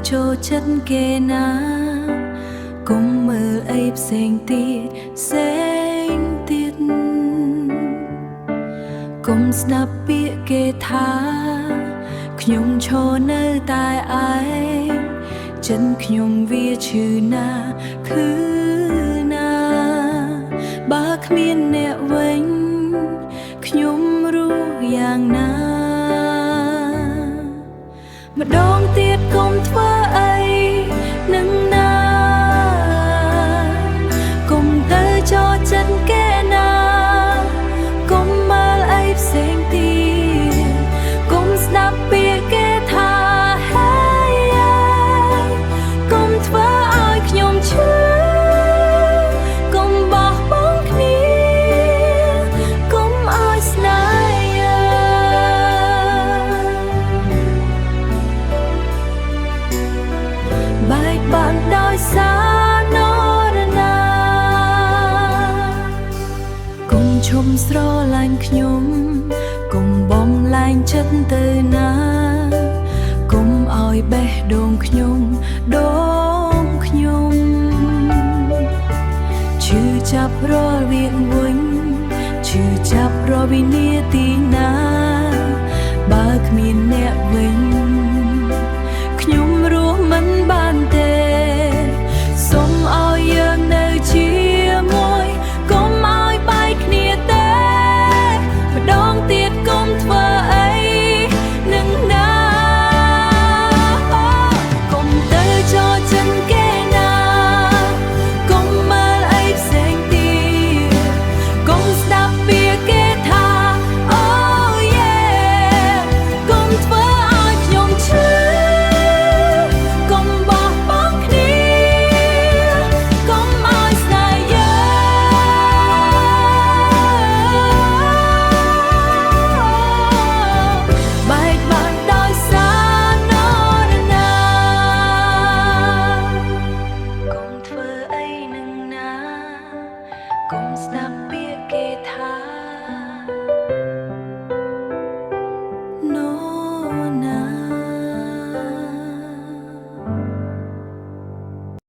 ចូលចិត្តគេណាកុំមើលអីផ្សេងទៀតកុំស្ដាប់ពាក្យគេថាខ្ញុំឈរនៅតែឯងចិនខ្ញុំវាឈឺណាគឺណាបើគ្មានអ្នកវិញខ្ញុំរស់យ៉ាងណាម្ដងទៀតកុំធ្វើអីនឹងណាកុំទៅចូលចិត្តគេណាកុំមើលអីផ្សេងទៀតកុំស្ដាប់ពាក្យគេថាហើយកុំធ្វើឲ្យខ្ញុំឈឺកុំបោះបង់គ្នាកុំឲ្យស្នេហាបែកបាក់ដោយសារនរណាកុំឈុំស្រឡាញ់ខ្ញុំកុំបំលែងចិត្តទៅណាកុំឲ្យបេះដូងខ្ញុំឈឺចាប់រាល់វាវិញឈឺចាប់រាល់វិនាទីណាបើគ្មានអ្នកវិញខ្ញុំរស់មិនបានទេសូមឲ្យយើងនៅជាមួយ កុំឲ្យបែកគ្នាទេម្ដងទៀតកុំធ្វើអីនឹងណាកុំទៅចូលចិត្តគេណាកុំមើលអីផ្សេងទៀតកុំស្ដាប់ពាក្យគេថាអូយេកុំធ្វើឲ្យខ្ញុំឈឺកុំបោះបង់គ្នាកុំឲ្យស្នេហា បែកបាក់ដោយសារនរណាកុំធ្វើអីនឹងណាកុំស្ដាប់